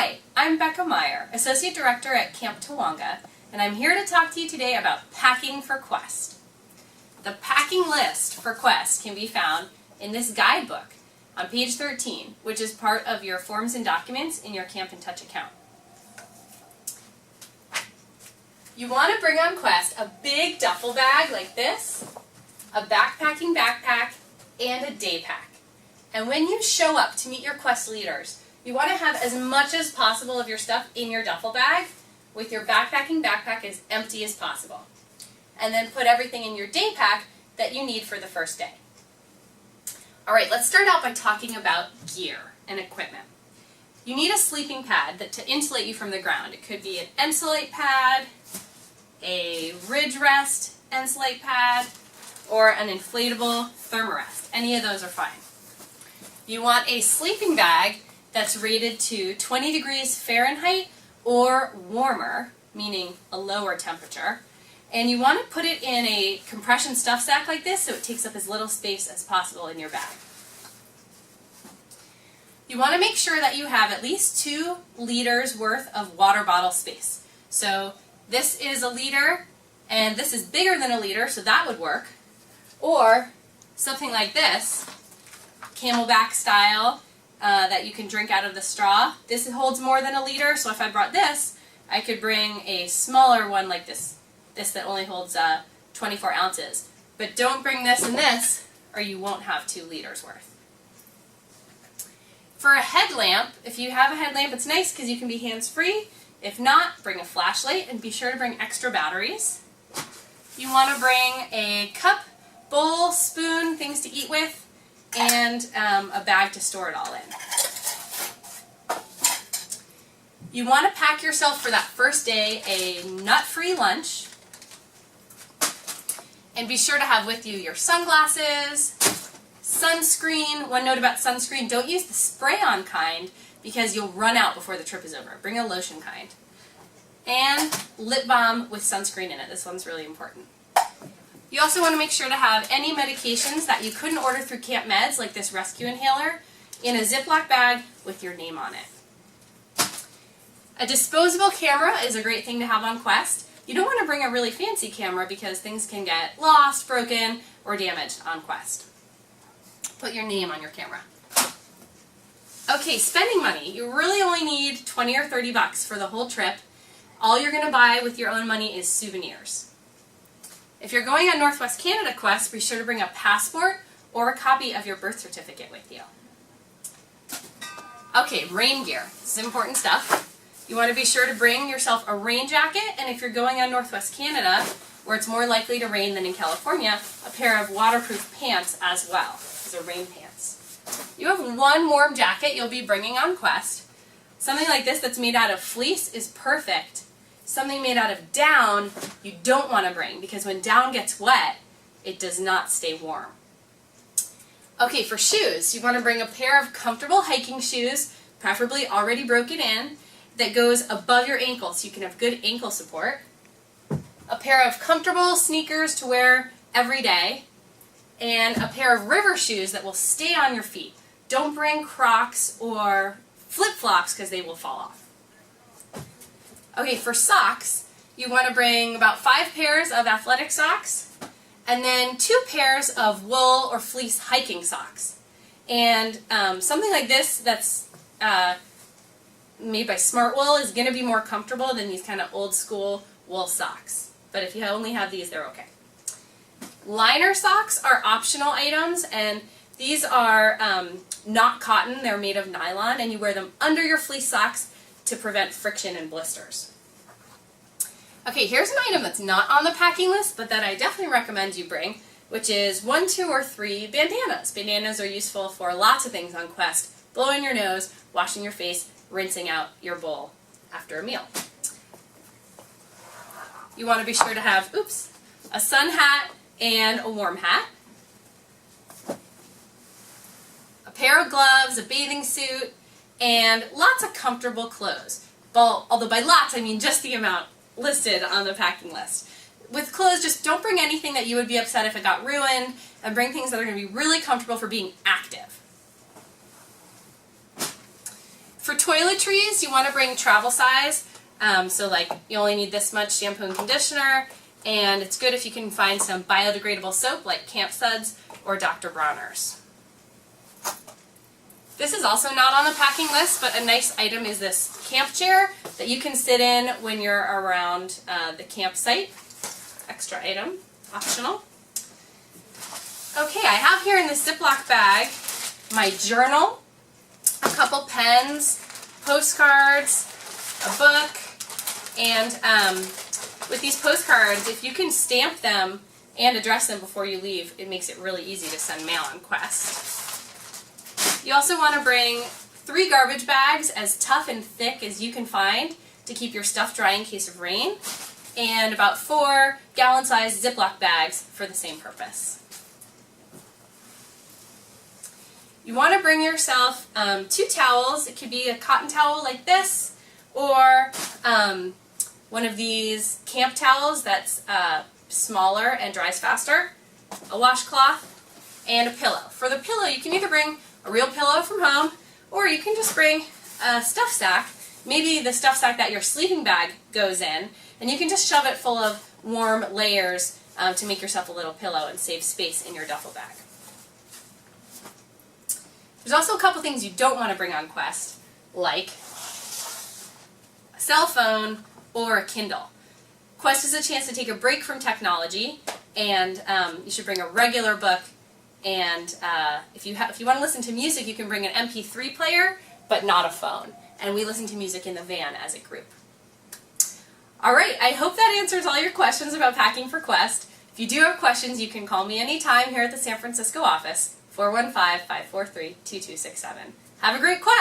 Hi, I'm Becca Meyer, Associate Director at Camp Tawonga, and I'm here to talk to you today about packing for Quest. The packing list for Quest can be found in this guidebook on page 13, which is part of your forms and documents in your Camp in Touch account. You want to bring on Quest a big duffel bag like this, a backpacking backpack, and a day pack. And when you show up to meet your Quest leaders, you want to have as much as possible of your stuff in your duffel bag with your backpacking backpack as empty as possible. And then put everything in your day pack that you need for the first day. Alright, let's start out by talking about gear and equipment. You need a sleeping pad to insulate you from the ground. It could be an Ensolate pad, a Ridge Rest Ensolate pad, or an inflatable Thermarest. Any of those are fine. You want a sleeping bag that's rated to 20 degrees Fahrenheit or warmer, meaning a lower temperature. And you want to put it in a compression stuff sack like this so it takes up as little space as possible in your bag. You want to make sure that you have at least 2 liters worth of water bottle space. So this is a liter, and this is bigger than a liter, so that would work. Or something like this, Camelback style, that you can drink out of the straw. This holds more than a liter, so if I brought this, I could bring a smaller one like this that only holds 24 ounces. But don't bring this and this, or you won't have 2 liters worth. For a headlamp, if you have a headlamp, it's nice because you can be hands-free. If not, bring a flashlight and be sure to bring extra batteries. You want to bring a cup, bowl, spoon, things to eat with, and a bag to store it all in. You want to pack yourself for that first day a nut-free lunch, and be sure to have with you your sunglasses, sunscreen. One note about sunscreen, don't use the spray-on kind because you'll run out before the trip is over. Bring a lotion kind. And lip balm with sunscreen in it. This one's really important. You also want to make sure to have any medications that you couldn't order through Camp Meds, like this rescue inhaler, in a Ziploc bag with your name on it. A disposable camera is a great thing to have on Quest. You don't want to bring a really fancy camera because things can get lost, broken, or damaged on Quest. Put your name on your camera. Okay, spending money. You really only need 20 or 30 bucks for the whole trip. All you're going to buy with your own money is souvenirs. If you're going on Northwest Canada Quest, be sure to bring a passport or a copy of your birth certificate with you. Okay, rain gear. This is important stuff. You want to be sure to bring yourself a rain jacket, and if you're going on Northwest Canada, where it's more likely to rain than in California, a pair of waterproof pants as well. These are rain pants. You have one warm jacket you'll be bringing on Quest. Something like this that's made out of fleece is perfect. Something made out of down you don't want to bring because when down gets wet, it does not stay warm. Okay, for shoes, you want to bring a pair of comfortable hiking shoes, preferably already broken in, that goes above your ankle so you can have good ankle support. A pair of comfortable sneakers to wear every day, and a pair of river shoes that will stay on your feet. Don't bring Crocs or flip-flops because they will fall off. Okay, for socks, you want to bring about 5 pairs of athletic socks, and then 2 pairs of wool or fleece hiking socks. And something like this that's made by Smart Wool is going to be more comfortable than these kind of old school wool socks. But if you only have these, they're okay. Liner socks are optional items, and these are not cotton. They're made of nylon, and you wear them under your fleece socks to prevent friction and blisters. Okay, here's an item that's not on the packing list, but that I definitely recommend you bring, which is 1, 2, or 3 bandanas. Bandanas are useful for lots of things on Quest. Blowing your nose, washing your face, rinsing out your bowl after a meal. You want to be sure to have, a sun hat and a warm hat, a pair of gloves, a bathing suit, and lots of comfortable clothes. Although by lots, I mean just the amount listed on the packing list. With clothes, just don't bring anything that you would be upset if it got ruined, and bring things that are going to be really comfortable for being active. For toiletries, you want to bring travel size. So like you only need this much shampoo and conditioner, and it's good if you can find some biodegradable soap like Camp Suds or Dr. Bronner's. This is also not on the packing list, but a nice item is this camp chair that you can sit in when you're around the campsite. Extra item, optional. Okay, I have here in this Ziploc bag my journal, a couple pens, postcards, a book, and with these postcards, if you can stamp them and address them before you leave, it makes it really easy to send mail on Quest. You also want to bring 3 garbage bags as tough and thick as you can find to keep your stuff dry in case of rain, and about 4 gallon-sized Ziploc bags for the same purpose. You want to bring yourself 2 towels. It could be a cotton towel like this, or one of these camp towels that's smaller and dries faster, a washcloth, and a pillow. For the pillow, you can either bring a real pillow from home, or you can just bring a stuff sack, maybe the stuff sack that your sleeping bag goes in, and you can just shove it full of warm layers to make yourself a little pillow and save space in your duffel bag. There's also a couple things you don't want to bring on Quest, like a cell phone or a Kindle. Quest is a chance to take a break from technology, and you should bring a regular book. And if you want to listen to music, you can bring an MP3 player, but not a phone. And we listen to music in the van as a group. All right, I hope that answers all your questions about packing for Quest. If you do have questions, you can call me anytime here at the San Francisco office, 415-543-2267. Have a great Quest!